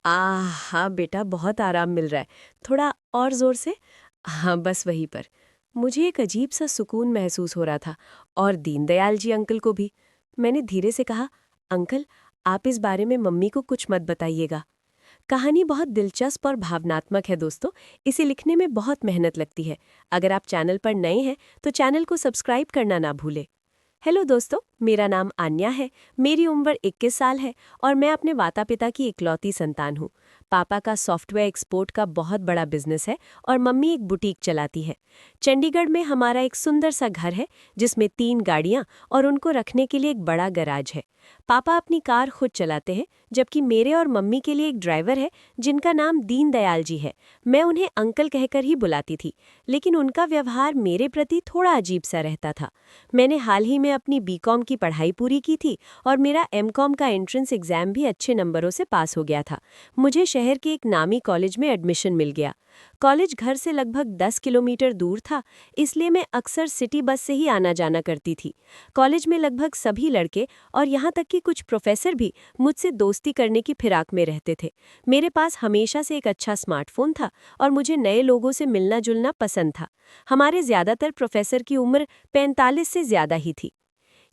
हाँ बेटा, बहुत आराम मिल रहा है। थोड़ा और जोर से। हाँ, बस वहीं पर। मुझे एक अजीब सा सुकून महसूस हो रहा था, और दीनदयाल जी अंकल को भी। मैंने धीरे से कहा, अंकल, आप इस बारे में मम्मी को कुछ मत बताइएगा। कहानी बहुत दिलचस्प और भावनात्मक है दोस्तों। इसे लिखने में बहुत मेहनत लगती है। अगर आप चैनल पर नए हैं तो चैनल को सब्सक्राइब करना ना भूलें। हेलो दोस्तों, मेरा नाम आन्या है। मेरी उम्र 21 साल है और मैं अपने माता पिता की इकलौती संतान हूँ। पापा का सॉफ्टवेयर एक्सपोर्ट का बहुत बड़ा बिजनेस है और मम्मी एक बुटीक चलाती है। चंडीगढ़ में हमारा एक सुंदर सा घर है जिसमें 3 गाड़ियाँ और उनको रखने के लिए एक बड़ा गैराज है। पापा अपनी कार खुद चलाते हैं, जबकि मेरे और मम्मी के लिए एक ड्राइवर है जिनका नाम दीनदयाल जी है। मैं उन्हें अंकल कहकर ही बुलाती थी, लेकिन उनका व्यवहार मेरे प्रति थोड़ा अजीब सा रहता था। मैंने हाल ही में अपनी बीकॉम की पढ़ाई पूरी की थी और मेरा एमकॉम का एंट्रेंस एग्जाम भी अच्छे नंबरों से पास हो गया था। मुझे शहर के एक नामी कॉलेज में एडमिशन मिल गया। कॉलेज घर से लगभग 10 किलोमीटर दूर था, इसलिए मैं अक्सर सिटी बस से ही आना जाना करती थी। कॉलेज में लगभग सभी लड़के और यहाँ तक कि कुछ प्रोफेसर भी मुझसे दोस्ती करने की फिराक में रहते थे। मेरे पास हमेशा से एक अच्छा स्मार्टफोन था और मुझे नए लोगों से मिलना जुलना पसंद था। हमारे ज्यादातर प्रोफेसर की उम्र 45 से ज्यादा ही थी।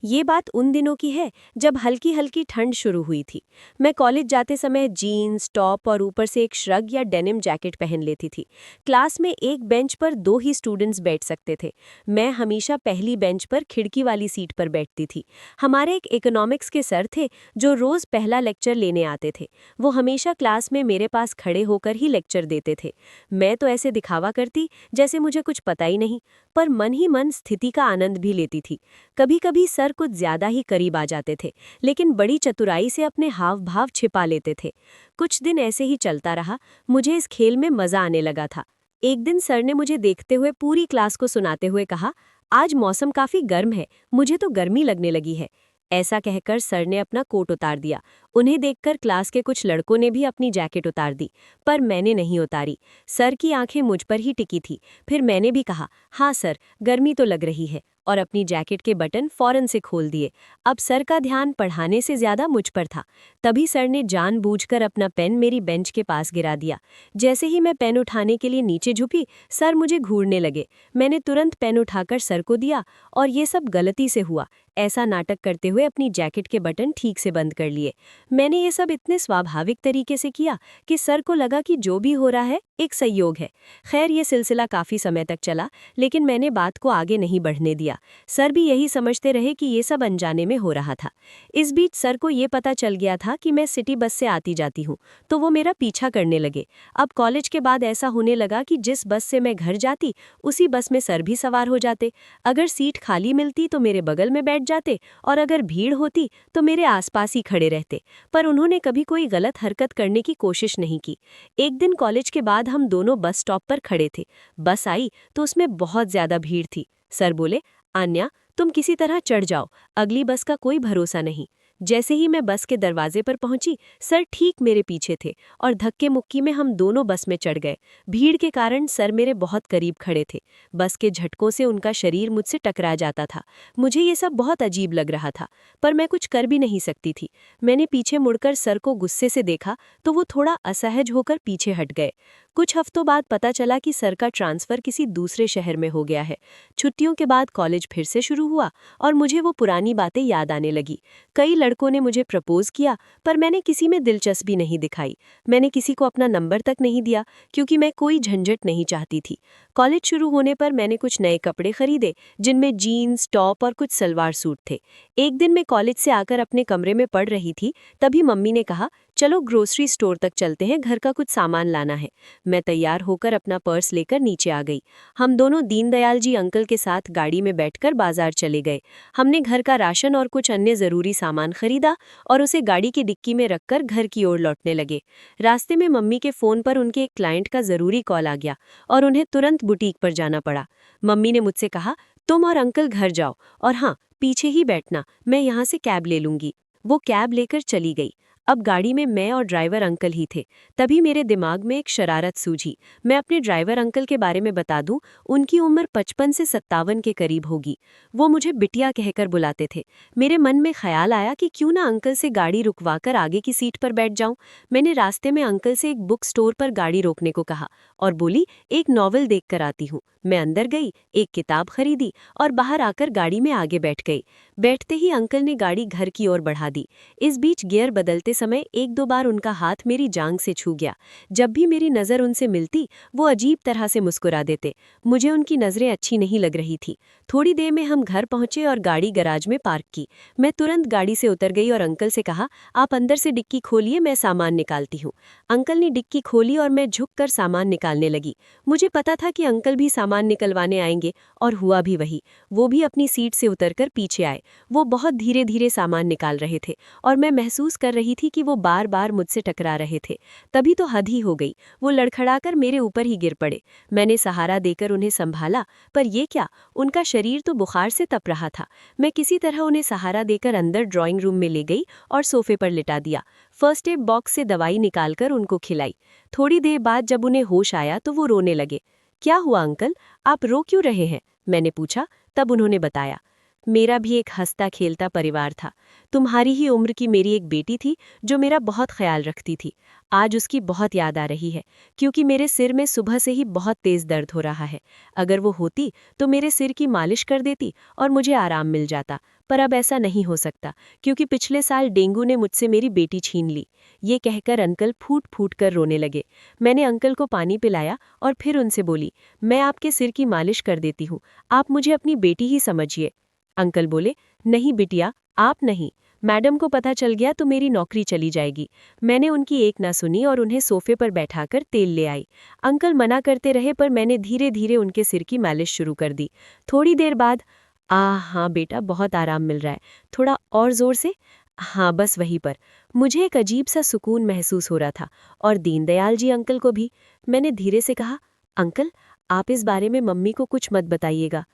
ये बात उन दिनों की है जब हल्की हल्की ठंड शुरू हुई थी। मैं कॉलेज जाते समय जीन्स, टॉप और ऊपर से एक श्रग या डेनिम जैकेट पहन लेती थी। क्लास में एक बेंच पर 2 ही स्टूडेंट्स बैठ सकते थे। मैं हमेशा पहली बेंच पर खिड़की वाली सीट पर बैठती थी। हमारे एक इकोनॉमिक्स के सर थे जो रोज पहला लेक्चर लेने आते थे। वो हमेशा क्लास में मेरे पास खड़े होकर ही लेक्चर देते थे। मैं तो ऐसे दिखावा करती जैसे मुझे कुछ पता ही नहीं, पर मन ही मन स्थिति का आनंद भी लेती थी। कभी कभी सर कुछ ज्यादा ही करीब आ जाते थे, लेकिन बड़ी चतुराई से अपने हाव भाव छिपा लेते थे। कुछ दिन ऐसे ही चलता रहा। मुझे इस खेल में मजा आने लगा था। एक दिन सर ने मुझे देखते हुए पूरी क्लास को सुनाते हुए कहा, आज मौसम काफी गर्म है, मुझे तो गर्मी लगने लगी है। ऐसा कहकर सर ने अपना कोट उतार दिया। उन्हें देखकर क्लास के कुछ लड़कों ने भी अपनी जैकेट उतार दी, पर मैंने नहीं उतारी। सर की आंखें मुझ पर ही टिकी थी। फिर मैंने भी कहा, हाँ सर, गर्मी तो लग रही है, और अपनी जैकेट के बटन फौरन से खोल दिए। अब सर का ध्यान पढ़ाने से ज्यादा मुझ पर था। तभी सर ने जानबूझकर अपना पेन मेरी बेंच के पास गिरा दिया। जैसे ही मैं पेन उठाने के लिए नीचे झुकी, सर मुझे घूरने लगे। मैंने तुरंत पेन उठाकर सर को दिया और ये सब गलती से हुआ, ऐसा नाटक करते हुए अपनी जैकेट के बटन ठीक से बंद कर लिए। मैंने ये सब इतने स्वाभाविक तरीके से किया कि सर को लगा कि जो भी हो रहा है एक संयोग है। खैर, ये सिलसिला काफी समय तक चला, लेकिन मैंने बात को आगे नहीं बढ़ने दिया। सर भी यही समझते रहे कि ये सब अनजाने में हो रहा था। इस बीच सर को ये पता चल गया था कि मैं सिटी बस से आती जाती हूँ, तो वो मेरा पीछा करने लगे। अब कॉलेज के बाद ऐसा होने लगा कि जिस बस से मैं घर जाती, उसी बस में सर भी सवार हो जाते। अगर सीट खाली मिलती तो मेरे बगल में बैठ जाते, और अगर भीड़ होती तो मेरे आसपास ही खड़े रहते। पर उन्होंने कभी कोई गलत हरकत करने की कोशिश नहीं की। एक दिन कॉलेज के बाद हम दोनों बस स्टॉप पर खड़े थे। बस आई तो उसमें बहुत ज्यादा भीड़ थी। सर बोले, आन्या, तुम किसी तरह चढ़ जाओ, अगली बस का कोई भरोसा नहीं। जैसे ही मैं बस के दरवाजे पर पहुंची, सर ठीक मेरे पीछे थे और धक्के मुक्की में हम दोनों बस में चढ़ गए। भीड़ के कारण सर मेरे बहुत करीब खड़े थे। बस के झटकों से उनका शरीर मुझसे टकरा जाता था। मुझे ये सब बहुत अजीब लग रहा था, पर मैं कुछ कर भी नहीं सकती थी। मैंने पीछे मुड़कर सर को गुस्से से देखा तो वो थोड़ा असहज होकर पीछे हट गए। कुछ हफ्तों बाद पता चला कि सर का ट्रांसफर किसी दूसरे शहर में हो गया है। छुट्टियों के बाद कॉलेज फिर से शुरू हुआ और मुझे वो पुरानी बातें याद आने लगी। कई लड़कों ने मुझे प्रपोज किया, पर मैंने किसी में दिलचस्पी नहीं दिखाई। मैंने किसी को अपना नंबर तक नहीं दिया, क्योंकि मैं कोई झंझट नहीं चाहती थी। कॉलेज शुरू होने पर मैंने कुछ नए कपड़े खरीदे, जिनमें जीन्स, टॉप और कुछ सलवार सूट थे। एक दिन मैं कॉलेज से आकर अपने कमरे में पढ़ रही थी, तभी मम्मी ने कहा, चलो ग्रोसरी स्टोर तक चलते हैं, घर का कुछ सामान लाना है। मैं तैयार होकर अपना पर्स लेकर नीचे आ गई। हम दोनों दीनदयाल जी अंकल के साथ गाड़ी में बैठकर बाजार चले गए। हमने घर का राशन और कुछ अन्य जरूरी सामान खरीदा और उसे गाड़ी की डिक्की में रखकर घर की ओर लौटने लगे। रास्ते में मम्मी के फोन पर उनके एक क्लाइंट का जरूरी कॉल आ गया और उन्हें तुरंत बुटीक पर जाना पड़ा। मम्मी ने मुझसे कहा, तुम और अंकल घर जाओ, और हाँ, पीछे ही बैठना, मैं यहाँ से कैब ले लूंगी। वो कैब लेकर चली गई। अब गाड़ी में मैं और ड्राइवर अंकल ही थे। तभी मेरे दिमाग में एक शरारत सूझी। मैं अपने ड्राइवर अंकल के बारे में बता दूं, उनकी उम्र 55 से 57 के करीब होगी। वो मुझे बिटिया कहकर बुलाते थे। मेरे मन में ख्याल आया कि क्यों ना अंकल से गाड़ी रुकवाकर आगे की सीट पर बैठ जाऊं। मैंने रास्ते में अंकल से एक बुक स्टोर पर गाड़ी रोकने को कहा और बोली, एक नॉवल देख कर आती हूँ। मैं अंदर गई, एक किताब खरीदी और बाहर आकर गाड़ी में आगे बैठ गई। बैठते ही अंकल ने गाड़ी घर की ओर बढ़ा दी। इस बीच गियर बदलते समय एक दो बार उनका हाथ मेरी जांघ से छू गया। जब भी मेरी नज़र उनसे मिलती, वो अजीब तरह से मुस्कुरा देते। मुझे उनकी नज़रें अच्छी नहीं लग रही थी। थोड़ी देर में हम घर पहुंचे और गाड़ी गराज में पार्क की। मैं तुरंत गाड़ी से उतर गई और अंकल से कहा, आप अंदर से डिक्की खोलिए, मैं सामान निकालती हूँ। अंकल ने डिक्की खोली और मैं झुककर सामान निकालने लगी। मुझे पता था कि अंकल भी सामान निकलवाने आएंगे और हुआ भी वही। वो भी अपनी सीट से उतरकर पीछे आए। वो बहुत धीरे धीरे सामान निकाल रहे थे और मैं महसूस कर रही थी कि वो बार बार मुझसे टकरा रहे थे। तभी तो हद ही हो गई, वो लड़खड़ाकर मेरे ऊपर ही गिर पड़े। मैंने सहारा देकर उन्हें संभाला, पर ये क्या, उनका शरीर तो बुखार से तप रहा था। मैं किसी तरह उन्हें सहारा देकर अंदर ड्राइंग रूम में ले गई और सोफे पर लिटा दिया। फर्स्ट एड बॉक्स से दवाई निकालकर उनको खिलाई। थोड़ी देर बाद जब उन्हें होश आया तो वो रोने लगे। क्या हुआ अंकल, आप रो क्यों रहे हैं, मैंने पूछा। तब उन्होंने बताया, मेरा भी एक हंसता खेलता परिवार था। तुम्हारी ही उम्र की मेरी एक बेटी थी जो मेरा बहुत ख्याल रखती थी। आज उसकी बहुत याद आ रही है, क्योंकि मेरे सिर में सुबह से ही बहुत तेज दर्द हो रहा है। अगर वो होती तो मेरे सिर की मालिश कर देती और मुझे आराम मिल जाता, पर अब ऐसा नहीं हो सकता, क्योंकि पिछले साल डेंगू ने मुझसे मेरी बेटी छीन ली। ये कहकर अंकल फूट फूट कर रोने लगे। मैंने अंकल को पानी पिलाया और फिर उनसे बोली, मैं आपके सिर की मालिश कर देती हूँ, आप मुझे अपनी बेटी ही समझिए। अंकल बोले, नहीं बिटिया, आप नहीं, मैडम को पता चल गया तो मेरी नौकरी चली जाएगी। मैंने उनकी एक ना सुनी और उन्हें सोफे पर बैठाकर तेल ले आई। अंकल मना करते रहे, पर मैंने धीरे धीरे उनके सिर की मालिश शुरू कर दी। थोड़ी देर बाद, हाँ बेटा, बहुत आराम मिल रहा है, थोड़ा और जोर से, हाँ बस वहीं पर। मुझे एक अजीब सा सुकून महसूस हो रहा था, और दीनदयाल जी अंकल को भी। मैंने धीरे से कहा, अंकल, आप इस बारे में मम्मी को कुछ मत बताइएगा।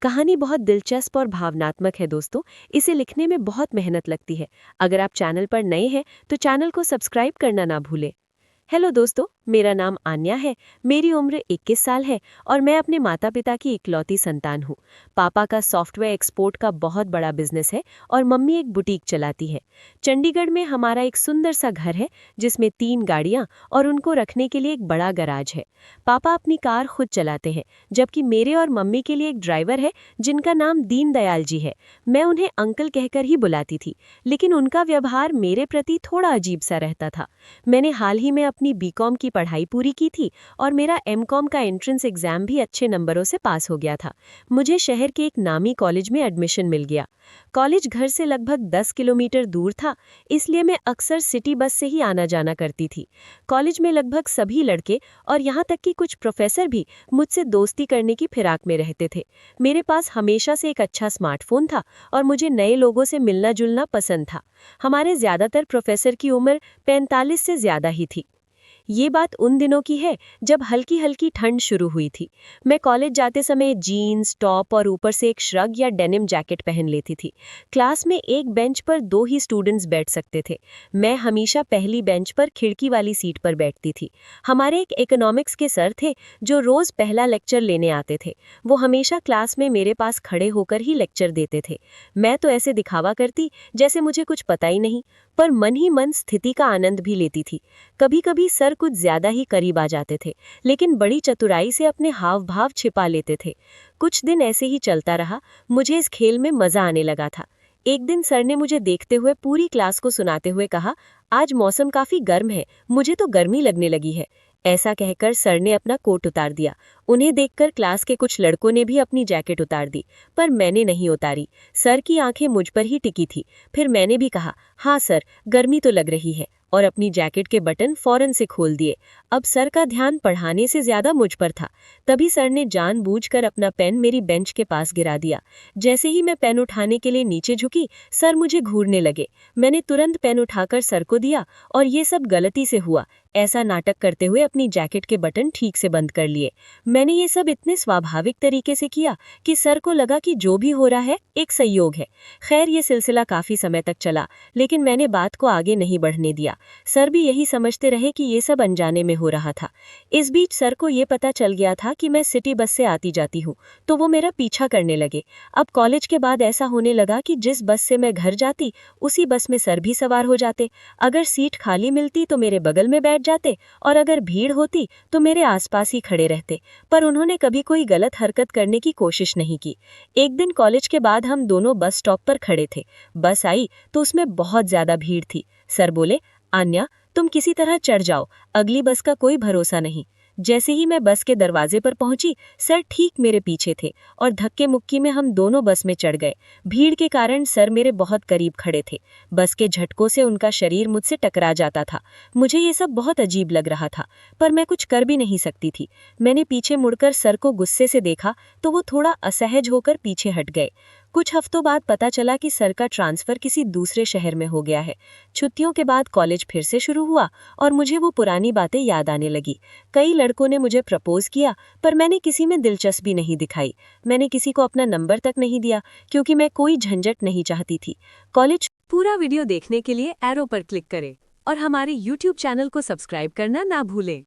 कहानी बहुत दिलचस्प और भावनात्मक है दोस्तों, इसे लिखने में बहुत मेहनत लगती है। अगर आप चैनल पर नए हैं तो चैनल को सब्सक्राइब करना ना भूलें। हेलो दोस्तों, मेरा नाम आन्या है, मेरी उम्र 21 साल है और मैं अपने माता पिता की इकलौती संतान हूँ। पापा का सॉफ्टवेयर एक्सपोर्ट का बहुत बड़ा बिजनेस है और मम्मी एक बुटीक चलाती है। चंडीगढ़ में हमारा एक सुंदर सा घर है जिसमें 3 गाड़ियाँ और उनको रखने के लिए एक बड़ा गराज है। पापा अपनी कार खुद चलाते हैं, जबकि मेरे और मम्मी के लिए एक ड्राइवर है जिनका नाम दीनदयाल जी है। मैं उन्हें अंकल कहकर ही बुलाती थी, लेकिन उनका व्यवहार मेरे प्रति थोड़ा अजीब सा रहता था। मैंने हाल ही में अपनी बीकॉम की पढ़ाई पूरी की थी और मेरा एमकॉम का एंट्रेंस एग्जाम भी अच्छे नंबरों से पास हो गया था। मुझे शहर के एक नामी कॉलेज में एडमिशन मिल गया। कॉलेज घर से लगभग 10 किलोमीटर दूर था, इसलिए मैं अक्सर सिटी बस से ही आना जाना करती थी। कॉलेज में लगभग सभी लड़के और यहाँ तक कि कुछ प्रोफेसर भी मुझसे दोस्ती करने की फिराक में रहते थे। मेरे पास हमेशा से एक अच्छा स्मार्टफोन था और मुझे नए लोगों से मिलना जुलना पसंद था। हमारे ज़्यादातर प्रोफेसर की उम्र 45 से ज़्यादा ही थी। ये बात उन दिनों की है जब हल्की हल्की ठंड शुरू हुई थी। मैं कॉलेज जाते समय जीन्स, टॉप और ऊपर से एक श्रग या डेनिम जैकेट पहन लेती थी। क्लास में एक बेंच पर 2 ही स्टूडेंट्स बैठ सकते थे। मैं हमेशा पहली बेंच पर खिड़की वाली सीट पर बैठती थी। हमारे एक इकोनॉमिक्स के सर थे जो रोज़ पहला लेक्चर लेने आते थे। वो हमेशा क्लास में मेरे पास खड़े होकर ही लेक्चर देते थे। मैं तो ऐसे दिखावा करती जैसे मुझे कुछ पता ही नहीं, पर मन ही मन स्थिति का आनंद भी लेती थी। कभी कभी सर कुछ ज्यादा ही करीब आ जाते थे, लेकिन बड़ी चतुराई से अपने हाव भाव छिपा लेते थे। कुछ दिन ऐसे ही चलता रहा। मुझे इस खेल में मजा आने लगा था। एक दिन सर ने मुझे देखते हुए पूरी क्लास को सुनाते हुए कहा, आज मौसम काफी गर्म है, मुझे तो गर्मी लगने लगी है। ऐसा कहकर सर ने अपना कोट उतार दिया। उन्हें देखकर क्लास के कुछ लड़कों ने भी अपनी जैकेट उतार दी, पर मैंने नहीं उतारी। सर की आंखें मुझ पर ही टिकी थी। फिर मैंने भी कहा, हाँ सर, गर्मी तो लग रही है, और अपनी जैकेट के बटन फौरन से खोल दिए। अब सर का ध्यान पढ़ाने से ज्यादा मुझ पर था। तभी सर ने जानबूझकर अपना पेन मेरी बेंच के पास गिरा दिया। जैसे ही मैं पेन उठाने के लिए नीचे झुकी, सर मुझे घूरने लगे। मैंने तुरंत पेन उठाकर सर को दिया और ये सब गलती से हुआ ऐसा नाटक करते हुए अपनी जैकेट के बटन ठीक से बंद कर लिए। मैंने ये सब इतने स्वाभाविक तरीके से किया कि सर को लगा कि जो भी हो रहा है एक संयोग है। खैर ये सिलसिला काफी समय तक चला, लेकिन मैंने बात को आगे नहीं बढ़ने दिया। सर भी यही समझते रहे कि ये सब अनजाने में हो रहा था। इस बीच सर को ये पता चल गया था कि मैं सिटी बस से आती जाती हूँ, तो वो मेरा पीछा करने लगे। अब कॉलेज के बाद ऐसा होने लगा कि जिस बस से मैं घर जाती उसी बस में सर भी सवार हो जाते। अगर सीट खाली मिलती तो मेरे बगल में बैठ जाते और अगर भीड़ होती तो मेरे आसपास ही खड़े रहते। पर उन्होंने कभी कोई गलत हरकत करने की कोशिश नहीं की। एक दिन कॉलेज के बाद हम दोनों बस स्टॉप पर खड़े थे। बस आई तो उसमें बहुत ज्यादा भीड़ थी। सर बोले, आन्या तुम किसी तरह चढ़ जाओ, अगली बस का कोई भरोसा नहीं। जैसे ही मैं बस के दरवाजे पर पहुंची, सर ठीक मेरे पीछे थे और धक्के मुक्की में हम दोनों बस में चढ़ गए। भीड़ के कारण सर मेरे बहुत करीब खड़े थे। बस के झटकों से उनका शरीर मुझसे टकरा जाता था। मुझे ये सब बहुत अजीब लग रहा था, पर मैं कुछ कर भी नहीं सकती थी। मैंने पीछे मुड़कर सर को गुस्से से देखा तो वो थोड़ा असहज होकर पीछे हट गए। कुछ हफ्तों बाद पता चला कि सर का ट्रांसफर किसी दूसरे शहर में हो गया है। छुट्टियों के बाद कॉलेज फिर से शुरू हुआ और मुझे वो पुरानी बातें याद आने लगी। कई लड़कों ने मुझे प्रपोज किया, पर मैंने किसी में दिलचस्पी नहीं दिखाई। मैंने किसी को अपना नंबर तक नहीं दिया, क्योंकि मैं कोई झंझट नहीं चाहती थी। कॉलेज पूरा वीडियो देखने के लिए एरो पर क्लिक करें और हमारे YouTube चैनल को सब्सक्राइब करना ना भूलें।